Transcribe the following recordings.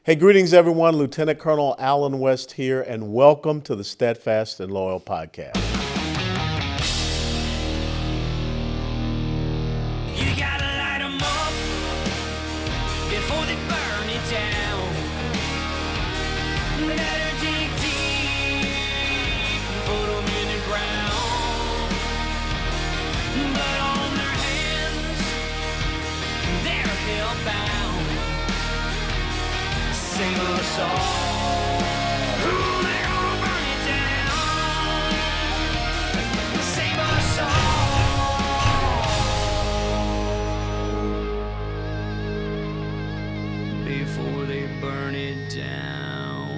Hey, greetings, everyone. Lieutenant Colonel Alan West here, and welcome to the Steadfast and Loyal podcast. You gotta light 'em up before they burn it down. Better dig deep, put 'em in the ground. Blood on their hands, they're hellbound. Sing a song. Ooh, they're gonna burn it down. Sing a song before they burn it down.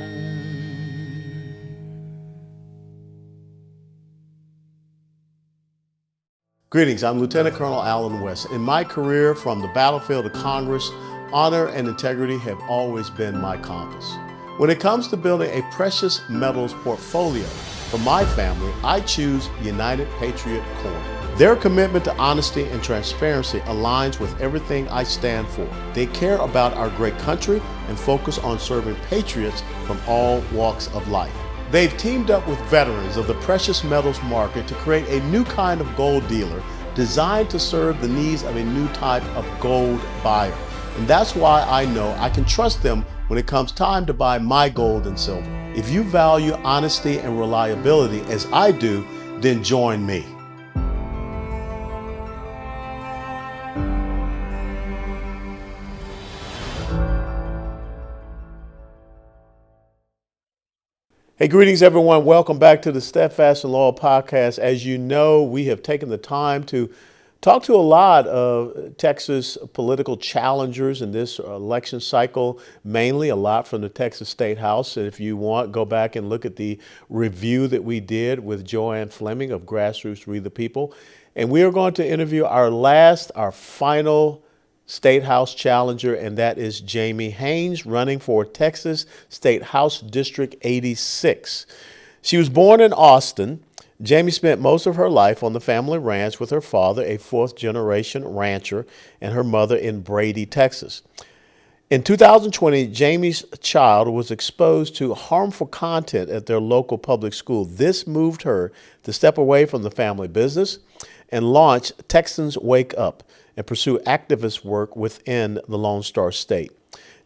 Greetings, I'm Lieutenant Colonel Alan West. In my career, from the battlefield to Congress, honor and integrity have always been my compass. When it comes to building a precious metals portfolio for my family, I choose United Patriot Corn. Their commitment to honesty and transparency aligns with everything I stand for. They care about our great country and focus on serving patriots from all walks of life. They've teamed up with veterans of the precious metals market to create a new kind of gold dealer designed to serve the needs of a new type of gold buyer. And that's why I know I can trust them when it comes time to buy my gold and silver. If you value honesty and reliability as I do, then join me. Hey, greetings, everyone. Welcome back to the Steadfast and Loyal podcast. As you know, we have taken the time to talk to a lot of Texas political challengers in this election cycle, mainly a lot from the Texas State House. And if you want, go back and look at the review that we did with Joanne Fleming of Grassroots Read the People. And we are going to interview our final State House challenger, and that is Jamie Haynes, running for Texas State House District 86. She was born in Austin. Jamie spent most of her life on the family ranch with her father, a fourth-generation rancher, and her mother in Brady, Texas. In 2020, Jamie's child was exposed to harmful content at their local public school. This moved her to step away from the family business and launch Texans Wake Up and pursue activist work within the Lone Star State.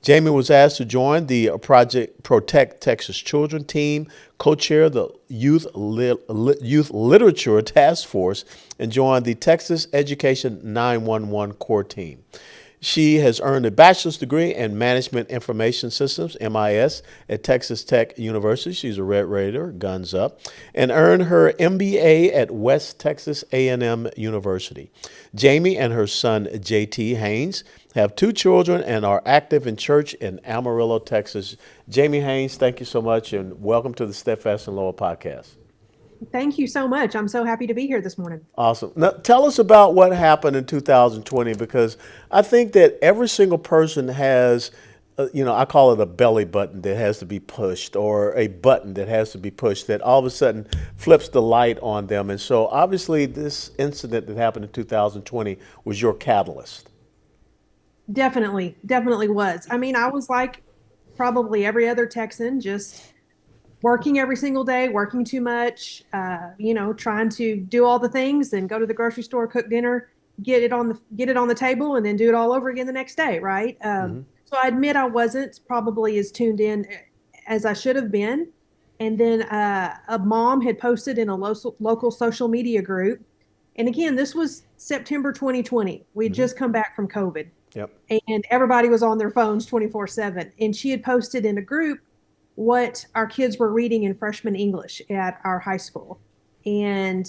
Jamie was asked to join the Project Protect Texas Children team, co-chair the Youth Literature Task Force, and join the Texas Education 911 core team. She has earned a bachelor's degree in Management Information Systems, MIS, at Texas Tech University. She's a Red Raider, guns up, and earned her MBA at West Texas A&M University. Jamie and her son, JT Haynes, have two children and are active in church in Amarillo, Texas. Jamie Haynes, thank you so much, and welcome to the Steadfast and Loyal podcast. Thank you so much. I'm so happy to be here this morning. Awesome. Now, tell us about what happened in 2020, because I think that every single person has, I call it a belly button that has to be pushed, or a button that has to be pushed that all of a sudden flips the light on them. And so obviously this incident that happened in 2020 was your catalyst. Definitely was. I mean, I was like probably every other Texan, just working every single day, working too much, trying to do all the things, then go to the grocery store, cook dinner, get it on the table, and then do it all over again the next day, right? So I admit I wasn't probably as tuned in as I should have been. And then a mom had posted in a local social media group. And again, this was September 2020. We'd just come back from COVID. Yep. And everybody was on their phones 24/7. And she had posted in a group what our kids were reading in freshman English at our high school. And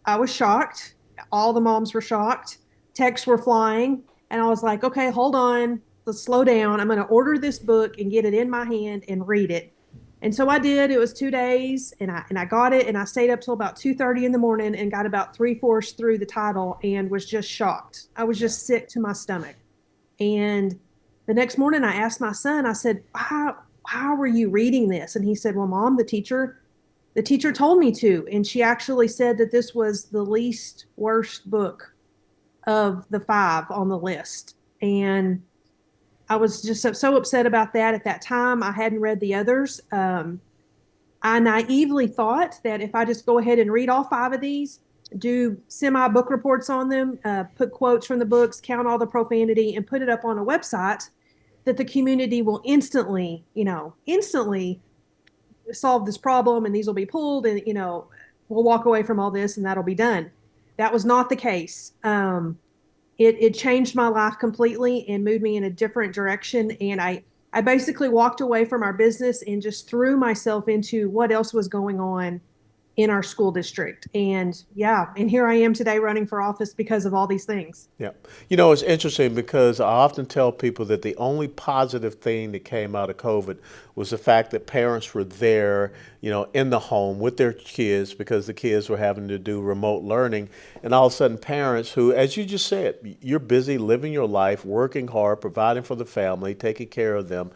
I was shocked. All the moms were shocked. Texts were flying. And I was like, okay, hold on. Let's slow down. I'm going to order this book and get it in my hand and read it. And so I did. It was 2 days, and I got it, and I stayed up till about 2:30 in the morning and got about 3/4 through the title and was just shocked. I was just sick to my stomach. And the next morning I asked my son, I said, how were you reading this? And he said, well, Mom, the teacher told me to. And she actually said that this was the least worst book of the 5 on the list. And I was just so upset about that at that time. I hadn't read the others. I naively thought that if I just go ahead and read all five of these, do semi book reports on them, put quotes from the books, count all the profanity, and put it up on a website, that the community will instantly solve this problem and these will be pulled and, we'll walk away from all this and that'll be done. That was not the case. It changed my life completely and moved me in a different direction. And I basically walked away from our business and just threw myself into what else was going on in our school district. And yeah, and here I am today running for office because of all these things. Yeah. It's interesting because I often tell people that the only positive thing that came out of COVID was the fact that parents were there, in the home with their kids because the kids were having to do remote learning. And all of a sudden, parents who, as you just said, you're busy living your life, working hard, providing for the family, taking care of them.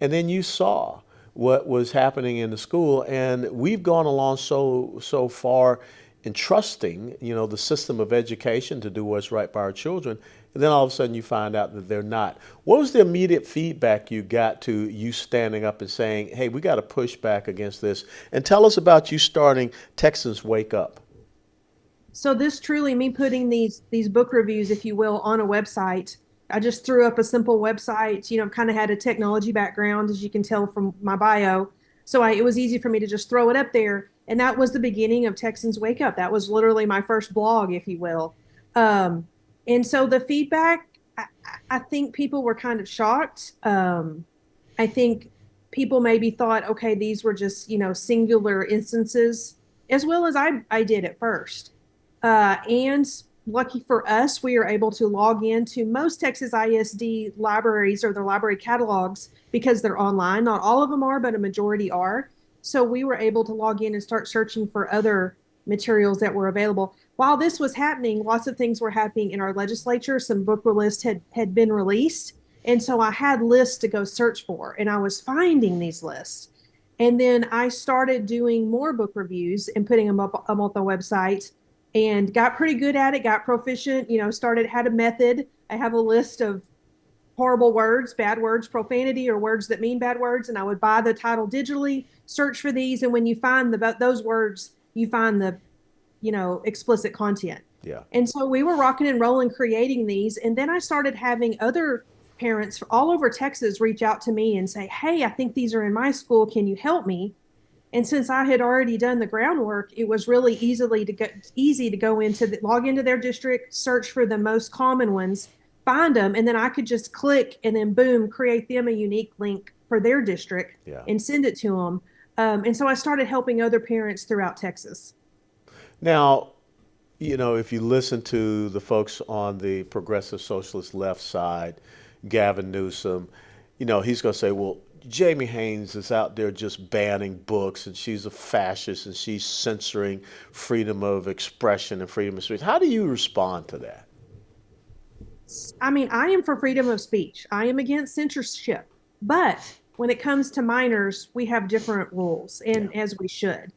And then you saw what was happening in the school, and we've gone along so far in trusting, the system of education to do what's right by our children, and then all of a sudden you find out that they're not. What was the immediate feedback you got to you standing up and saying, "Hey, we got to push back against this"? And tell us about you starting Texans Wake Up. So this truly me putting these book reviews, if you will, on a website. I just threw up a simple website, kind of had a technology background, as you can tell from my bio. So it was easy for me to just throw it up there. And that was the beginning of Texans Wake Up. That was literally my first blog, if you will. Um, and so the feedback, I think people were kind of shocked. I think people maybe thought, okay, these were just, singular instances, as well as I did at first. And lucky for us, we are able to log into most Texas ISD libraries or their library catalogs because they're online. Not all of them are, but a majority are. So we were able to log in and start searching for other materials that were available. While this was happening, lots of things were happening in our legislature. Some book lists had been released. And so I had lists to go search for, and I was finding these lists. And then I started doing more book reviews and putting them up on the website and got pretty good at it, got proficient, had a method. I have a list of horrible words, bad words, profanity, or words that mean bad words. And I would buy the title digitally, search for these. And when you find those words, you find the, explicit content. Yeah. And so we were rocking and rolling creating these. And then I started having other parents all over Texas reach out to me and say, "Hey, I think these are in my school. Can you help me?" And since I had already done the groundwork, it was really easy to go log into their district, search for the most common ones, find them, and then I could just click and then boom, create them a unique link for their district. Yeah. And send it to them. And so I started helping other parents throughout Texas. Now, if you listen to the folks on the progressive socialist left side, Gavin Newsom, he's going to say, well, Jamie Haynes is out there just banning books and she's a fascist and she's censoring freedom of expression and freedom of speech. How do you respond to that? I mean, I am for freedom of speech. I am against censorship. But when it comes to minors, we have different rules, and as we should.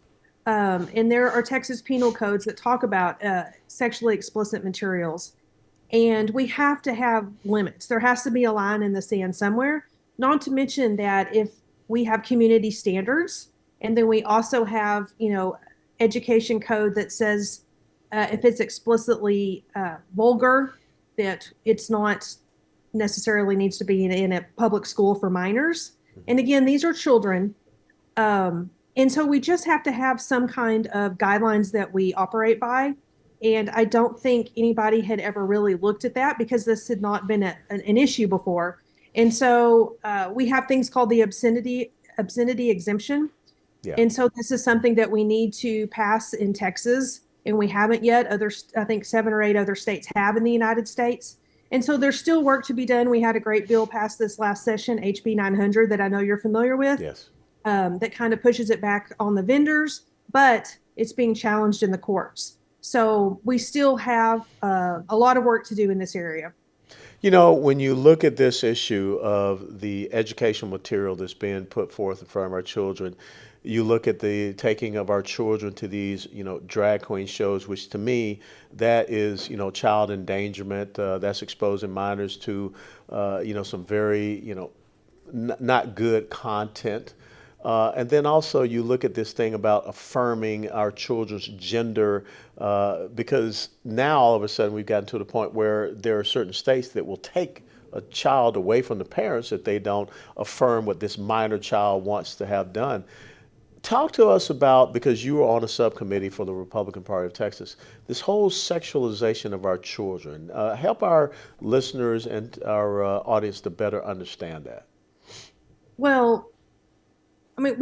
And there are Texas penal codes that talk about sexually explicit materials. And we have to have limits. There has to be a line in the sand somewhere. Not to mention that if we have community standards, and then we also have, education code that says if it's explicitly vulgar, that it's not necessarily needs to be in a public school for minors. And again, these are children. And so we just have to have some kind of guidelines that we operate by. And I don't think anybody had ever really looked at that because this had not been an issue before. And so we have things called the obscenity exemption. Yeah. And so this is something that we need to pass in Texas, and we haven't yet. I think 7 or 8 other states have in the United States. And so there's still work to be done. We had a great bill passed this last session, HB 900, that I know you're familiar with. Yes. That kind of pushes it back on the vendors, but it's being challenged in the courts. So we still have a lot of work to do in this area. You know, when you look at this issue of the educational material that's being put forth in front of our children, you look at the taking of our children to these, drag queen shows, which to me, that is, child endangerment. That's exposing minors to, some very, not good content. And then also you look at this thing about affirming our children's gender, because now all of a sudden we've gotten to the point where there are certain states that will take a child away from the parents if they don't affirm what this minor child wants to have done. Talk to us about, because you were on a subcommittee for the Republican Party of Texas, this whole sexualization of our children. Help our listeners and our audience to better understand that. Well, I mean,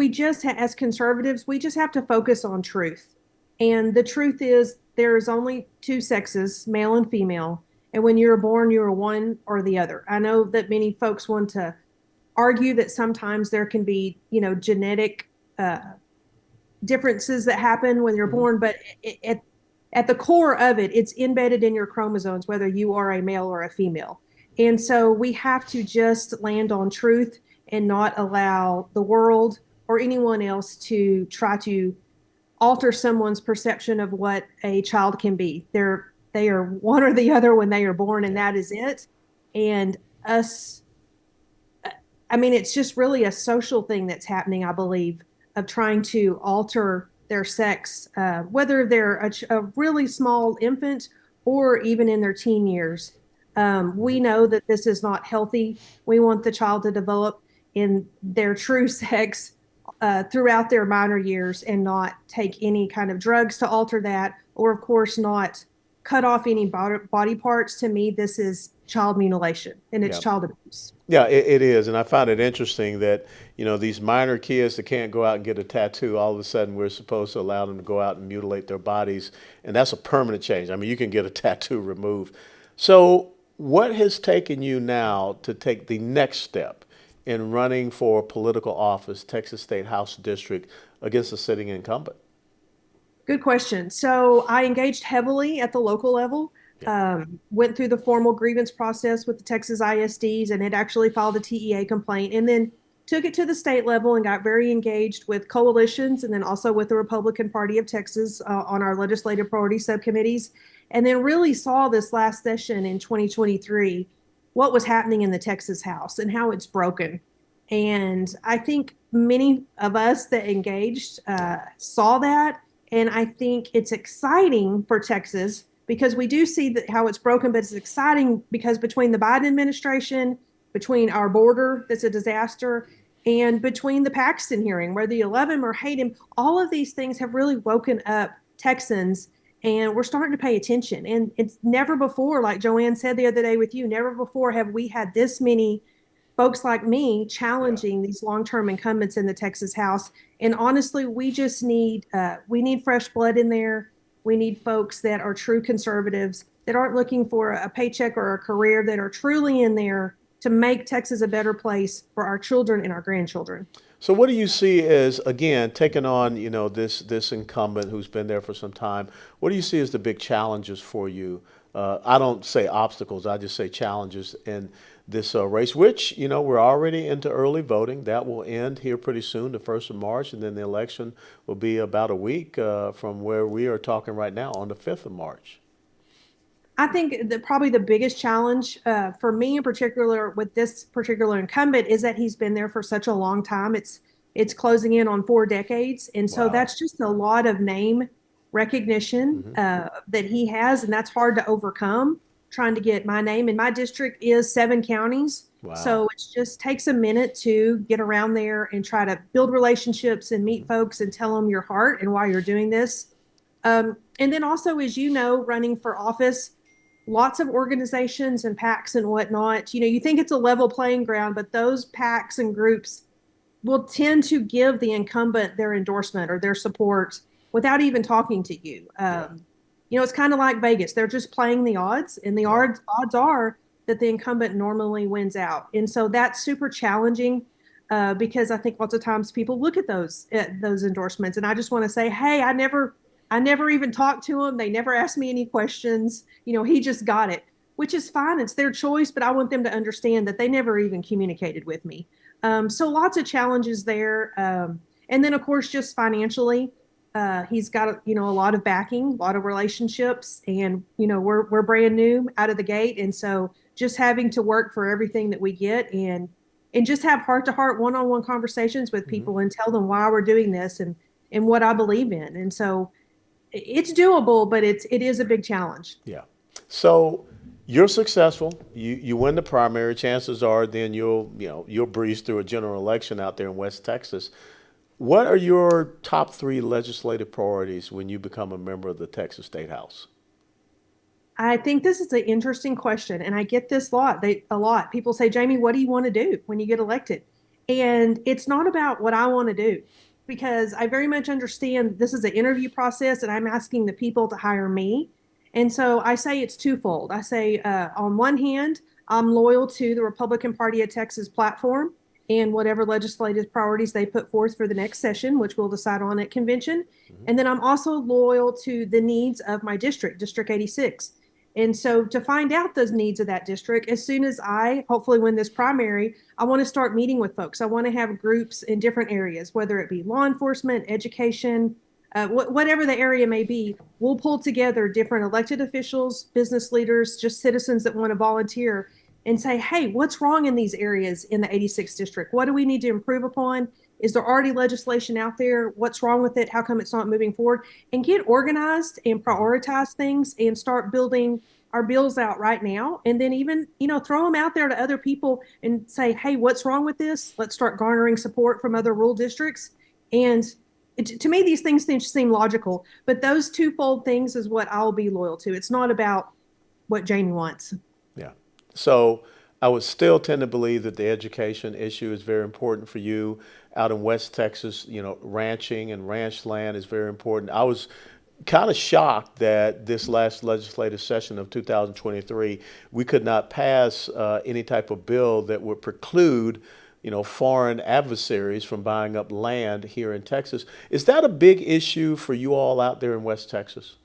as conservatives, we just have to focus on truth. And the truth is, there's only two sexes, male and female. And when you're born, you're one or the other. I know that many folks want to argue that sometimes there can be, genetic differences that happen when you're born, but at the core of it, it's embedded in your chromosomes, whether you are a male or a female. And so we have to just land on truth and not allow the world or anyone else to try to alter someone's perception of what a child can be. They are one or the other when they are born, and that is it. And us, I mean, it's just really a social thing that's happening, I believe, of trying to alter their sex, whether they're a really small infant or even in their teen years. We know that this is not healthy. We want the child to develop in their true sex throughout their minor years and not take any kind of drugs to alter that, or of course not cut off any body parts. To me, this is child mutilation and it's Yeah. child abuse. Yeah, it is. And I find it interesting that, these minor kids that can't go out and get a tattoo, all of a sudden we're supposed to allow them to go out and mutilate their bodies. And that's a permanent change. I mean, you can get a tattoo removed. So, what has taken you now to take the next step in running for political office, Texas State House District, against a sitting incumbent? Good question. So I engaged heavily at the local level, went through the formal grievance process with the Texas ISDs, and had actually filed a TEA complaint, and then took it to the state level and got very engaged with coalitions and then also with the Republican Party of Texas on our legislative priority subcommittees. And then really saw this last session in 2023 what was happening in the Texas House and how it's broken. And I think many of us that engaged saw that. And I think it's exciting for Texas because we do see that how it's broken, but it's exciting because between the Biden administration, between our border that's a disaster, and between the Paxton hearing, whether you love him or hate him, all of these things have really woken up Texans, and we're starting to pay attention. And it's never before, like Joanne said the other day with you, never before have we had this many folks like me challenging these long-term incumbents in the Texas House. And honestly, we just need fresh blood in there. We need folks that are true conservatives that aren't looking for a paycheck or a career, that are truly in there to make Texas a better place for our children and our grandchildren. So what do you see as, again, taking on, this incumbent who's been there for some time? What do you see as the big challenges for you? I don't say obstacles, I just say challenges in this race, which, we're already into early voting. That will end here pretty soon, the 1st of March, and then the election will be about a week from where we are talking right now on the 5th of March. I think that probably the biggest challenge for me in particular with this particular incumbent is that he's been there for such a long time. It's closing in on 4 decades. And so that's just a lot of name recognition that he has, and that's hard to overcome, trying to get my name. And my district is 7 counties. Wow. So it just takes a minute to get around there and try to build relationships and meet folks and tell them your heart and why you're doing this. And then also, as you know, running for office, lots of organizations and PACs and whatnot, you think it's a level playing ground, but those PACs and groups will tend to give the incumbent their endorsement or their support without even talking to you. It's kind of like Vegas. They're just playing the odds, and the odds are that the incumbent normally wins out. And so that's super challenging because I think lots of times people look at those endorsements, and I just want to say, hey, I never even talked to him. They never asked me any questions. He just got it. which is fine. It's their choice, but I want them to understand that they never even communicated with me. So lots of challenges there. And then, of course, just financially, he's got, a lot of backing, a lot of relationships, and, we're brand new out of the gate. And so just having to work for everything that we get and just have heart to heart, one-on-one conversations with people and tell them why we're doing this and what I believe in. And so it's doable, but it is a big challenge. Yeah. So you're successful. You win the primary. Chances are then you'll breeze through a general election out there in West Texas. What are your top 3 legislative priorities when you become a member of the Texas State House? I think this is an interesting question, and I get this a lot. People say, Jamie, what do you want to do when you get elected? And it's not about what I want to do, because I very much understand this is an interview process, and I'm asking the people to hire me. And so I say it's twofold. I say, on one hand, I'm loyal to the Republican Party of Texas platform and whatever legislative priorities they put forth for the next session, which we'll decide on at convention. And then I'm also loyal to the needs of my district, District 86. And so to find out those needs of that district, as soon as I hopefully win this primary, I want to start meeting with folks. I want to have groups in different areas, whether it be law enforcement, education, whatever the area may be. We'll pull together different elected officials, business leaders, just citizens that want to volunteer and say, hey, what's wrong in these areas in the 86th district? What do we need to improve upon? Is there already legislation out there? What's wrong with it? How come it's not moving forward? And get organized and prioritize things and start building our bills out right now. And then even, throw them out there to other people and say, hey, what's wrong with this? Let's start garnering support from other rural districts. And to me, these things seem logical, but those twofold things is what I'll be loyal to. It's not about what Jamie wants. Yeah. So I would still tend to believe that the education issue is very important for you. Out in West Texas, ranching and ranch land is very important. I was kind of shocked that this last legislative session of 2023, we could not pass any type of bill that would preclude, foreign adversaries from buying up land here in Texas. Is that a big issue for you all out there in West Texas?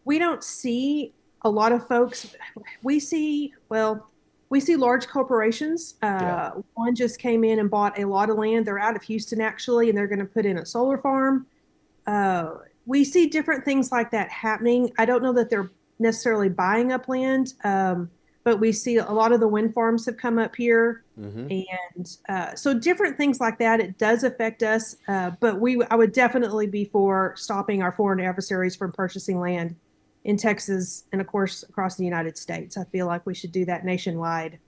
We don't see a lot of folks. We see large corporations. Yeah. One just came in and bought a lot of land. They're out of Houston, actually, and they're going to put in a solar farm. We see different things like that happening. I don't know that they're necessarily buying up land, but we see a lot of the wind farms have come up here. And so different things like that. It does affect us, but I would definitely be for stopping our foreign adversaries from purchasing land in Texas and, of course, across the United States. I feel like we should do that nationwide.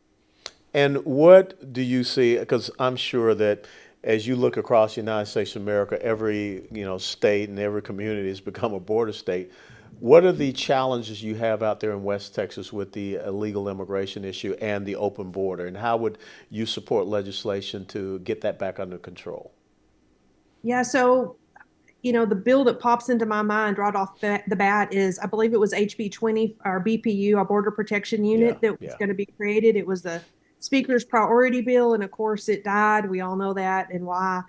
And what do you see? Because I'm sure that as you look across the United States of America, every state and every community has become a border state. What are the challenges you have out there in West Texas with the illegal immigration issue and the open border? And how would you support legislation to get that back under control? Yeah, so the bill that pops into my mind right off the bat is, I believe it was HB 20, our BPU, our Border Protection Unit, that was going to be created. It was the Speaker's priority bill, and of course it died. We all know that and why.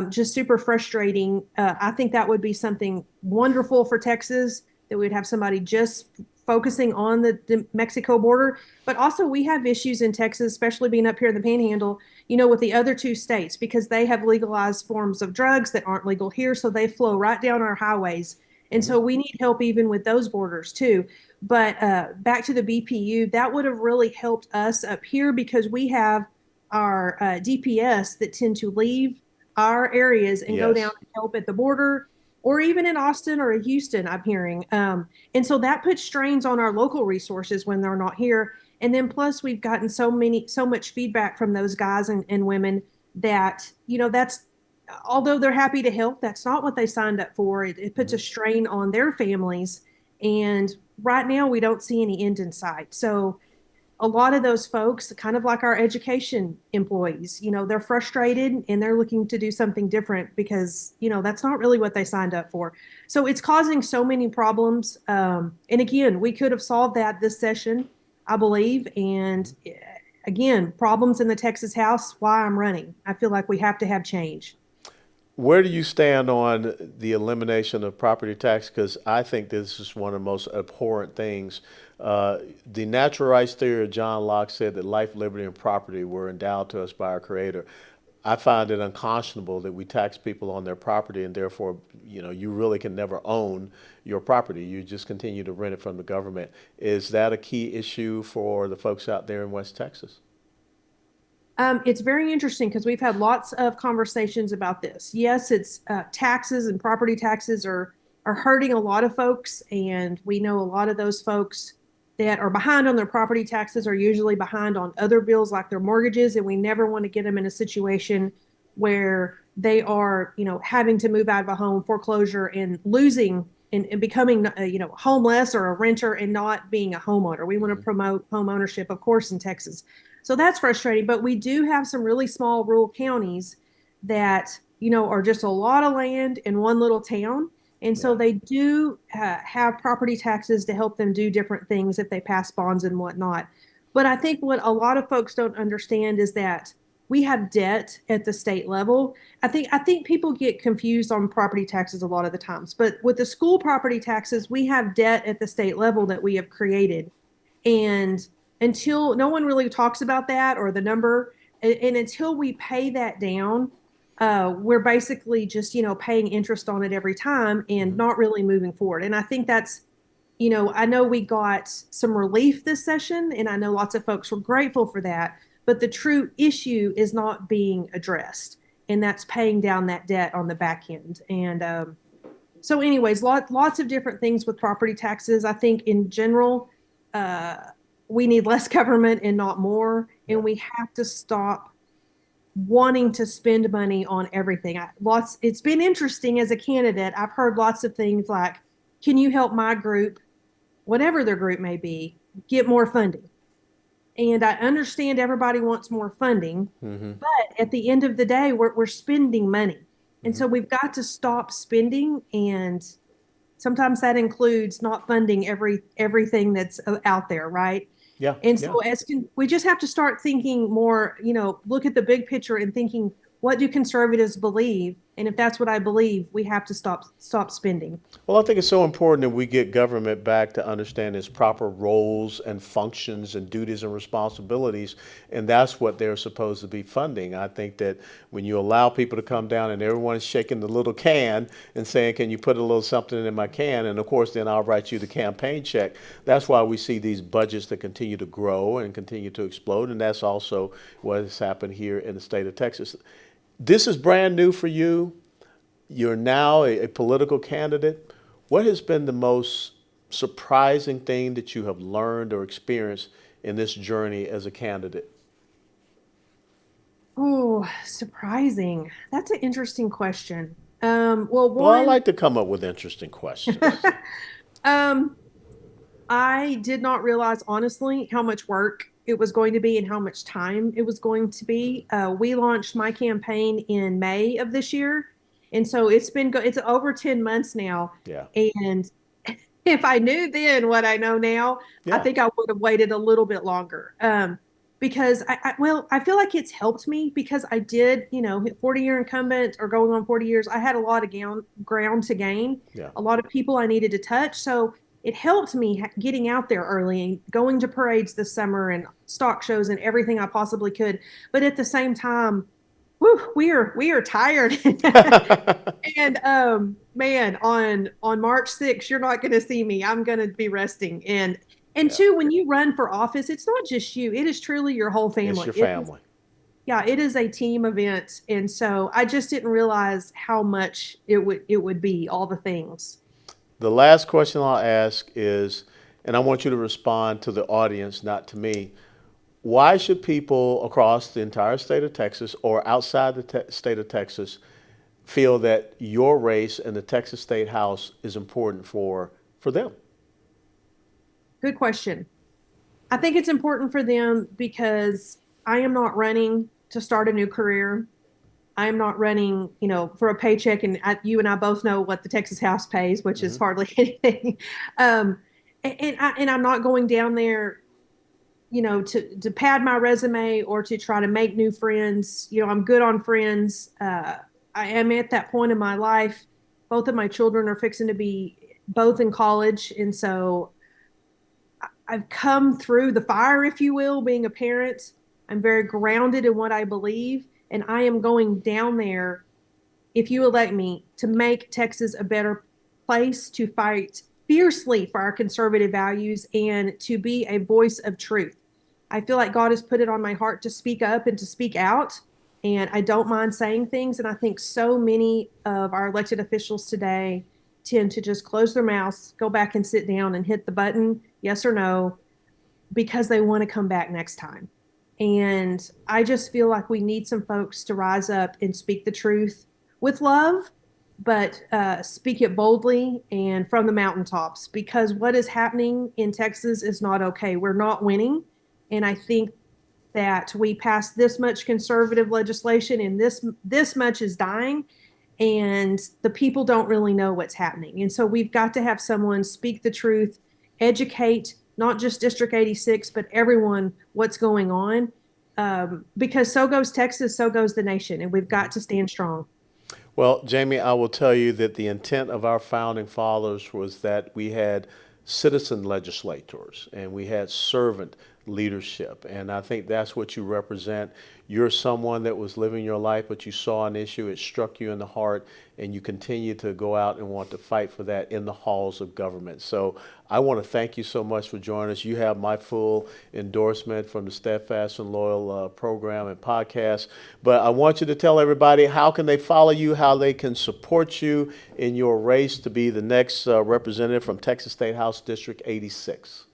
Just super frustrating. I think that would be something wonderful for Texas, that we'd have somebody just focusing on the Mexico border. But also we have issues in Texas, especially being up here in the Panhandle, with the other 2 states, because they have legalized forms of drugs that aren't legal here. So they flow right down our highways. And so we need help even with those borders too. But back to the BPU, that would have really helped us up here, because we have our DPS that tend to leave our areas and go down and help at the border, or even in Austin or in Houston, I'm hearing. And so that puts strains on our local resources when they're not here. And then plus we've gotten so much feedback from those guys and women that, that's, although they're happy to help, that's not what they signed up for. It puts a strain on their families. And right now we don't see any end in sight. So a lot of those folks, kind of like our education employees, they're frustrated and they're looking to do something different, because, that's not really what they signed up for. So it's causing so many problems. And again, we could have solved that this session, I believe. And again, problems in the Texas House, why I'm running. I feel like we have to have change. Where do you stand on the elimination of property tax? Because I think this is one of the most abhorrent things The natural rights theory of John Locke said that life, liberty, and property were endowed to us by our Creator. I find it unconscionable that we tax people on their property, and therefore, you really can never own your property. You just continue to rent it from the government. Is that a key issue for the folks out there in West Texas? It's very interesting because we've had lots of conversations about this. Yes, it's taxes and property taxes are hurting a lot of folks, and we know a lot of those folks that are behind on their property taxes are usually behind on other bills like their mortgages, and we never want to get them in a situation where they are, having to move out of a home, foreclosure, and losing and becoming, homeless or a renter and not being a homeowner. We want to promote home ownership, of course, in Texas. So that's frustrating. But we do have some really small rural counties that, are just a lot of land in one little town. And so Yeah. they do have property taxes to help them do different things if they pass bonds and whatnot. But I think what a lot of folks don't understand is that we have debt at the state level. I think people get confused on property taxes a lot of the times. But with the school property taxes, we have debt at the state level that we have created. And until no one really talks about that or the number, and until we pay that down, we're basically just, paying interest on it every time and not really moving forward. And I think that's, I know we got some relief this session, and I know lots of folks were grateful for that. But the true issue is not being addressed, and that's paying down that debt on the back end. And so, anyways, lots of different things with property taxes. I think in general, uh, we need less government and not more, Yeah. and we have to stop wanting to spend money on everything. It's been interesting as a candidate. I've heard lots of things like, "Can you help my group, whatever their group may be, get more funding?" And I understand everybody wants more funding, but at the end of the day, we're spending money, and so we've got to stop spending. And sometimes that includes not funding everything that's out there, right? Yeah. And Yeah. so we just have to start thinking more, look at the big picture and thinking, what do conservatives believe? And if that's what I believe, we have to stop spending. Well, I think it's so important that we get government back to understand its proper roles and functions and duties and responsibilities, and that's what they're supposed to be funding. I think that when you allow people to come down and everyone's shaking the little can and saying, "Can you put a little something in my can?" And of course, then I'll write you the campaign check. That's why we see these budgets that continue to grow and continue to explode, and that's also what has happened here in the state of Texas. This is brand new for you. You're now a political candidate. What has been the most surprising thing that you have learned or experienced in this journey as a candidate? Oh, surprising. That's an interesting question. Well, Well, I one, like to come up with interesting questions. um, I did not realize, honestly, how much work it was going to be and how much time it was going to be. We launched my campaign in May of this year. And so it's over 10 months now. Yeah. And if I knew then what I know now, I Yeah. think I would have waited a little bit longer. Because I feel like it's helped me because I did, hit 40-year incumbent or going on 40 years. I had a lot of ground to gain, Yeah. a lot of people I needed to touch. So it helped me getting out there early and going to parades this summer and stock shows and everything I possibly could. But at the same time, whew, we are tired. And man, on March 6th, you're not going to see me. I'm going to be resting. And Yeah. two, when you run for office, it's not just you. It is truly your whole It's family. your family. Yeah, it is a team event. And so I just didn't realize how much it would be, all the things. The last question I'll ask is, and I want you to respond to the audience, not to me. Why should people across the entire state of Texas or outside the state of Texas feel that your race in the Texas State House is important for them? Good question. I think it's important for them because I am not running to start a new career. I am not running, for a paycheck. And you and I both know what the Texas House pays, which is hardly anything. And I'm not going down there, to pad my resume or to try to make new friends. I'm good on friends. I am at that point in my life. Both of my children are fixing to be both in college, and so I've come through the fire, if you will, being a parent. I'm very grounded in what I believe, and I am going down there, if you elect me, to make Texas a better place, to fight fiercely for our conservative values, and to be a voice of truth. I feel like God has put it on my heart to speak up and to speak out, and I don't mind saying things. And I think so many of our elected officials today tend to just close their mouths, go back and sit down and hit the button, yes or no, because they want to come back next time. And I just feel like we need some folks to rise up and speak the truth with love, but speak it boldly and from the mountaintops, because what is happening in Texas is not okay. We're not winning. And I think that we passed this much conservative legislation and this much is dying, and the people don't really know what's happening. And so we've got to have someone speak the truth, educate not just District 86, but everyone what's going on. Because so goes Texas, so goes the nation, and we've got to stand strong. Well, Jamie, I will tell you that the intent of our founding fathers was that we had citizen legislators and we had servant leadership. And I think that's what you represent. You're someone that was living your life, but you saw an issue, it struck you in the heart, and you continue to go out and want to fight for that in the halls of government. So I want to thank you so much for joining us. You have my full endorsement from the Steadfast and Loyal program and podcast. But I want you to tell everybody how can they follow you, how they can support you in your race to be the next representative from Texas State House District 86.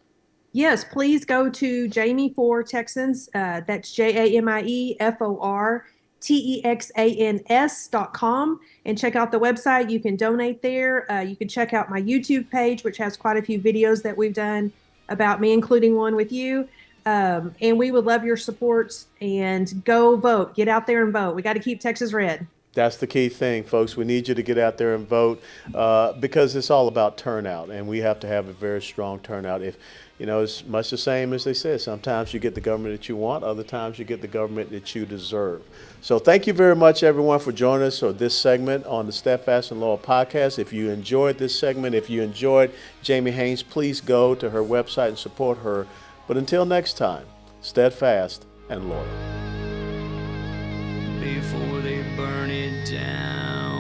Yes, please go to Jamie for Texans. That's JamieForTexans.com and check out the website. You can donate there. You can check out my YouTube page, which has quite a few videos that we've done about me, including one with you. And we would love your support, and go vote. Get out there and vote. We got to keep Texas red. That's the key thing, folks. We need you to get out there and vote because it's all about turnout, and we have to have a very strong turnout. If you know, it's much the same as they said. Sometimes you get the government that you want, other times you get the government that you deserve. So thank you very much, everyone, for joining us for this segment on the Steadfast and Loyal podcast. If you enjoyed this segment, if you enjoyed Jamie Haynes, please go to her website and support her. But until next time, steadfast and loyal. Before they burn it down.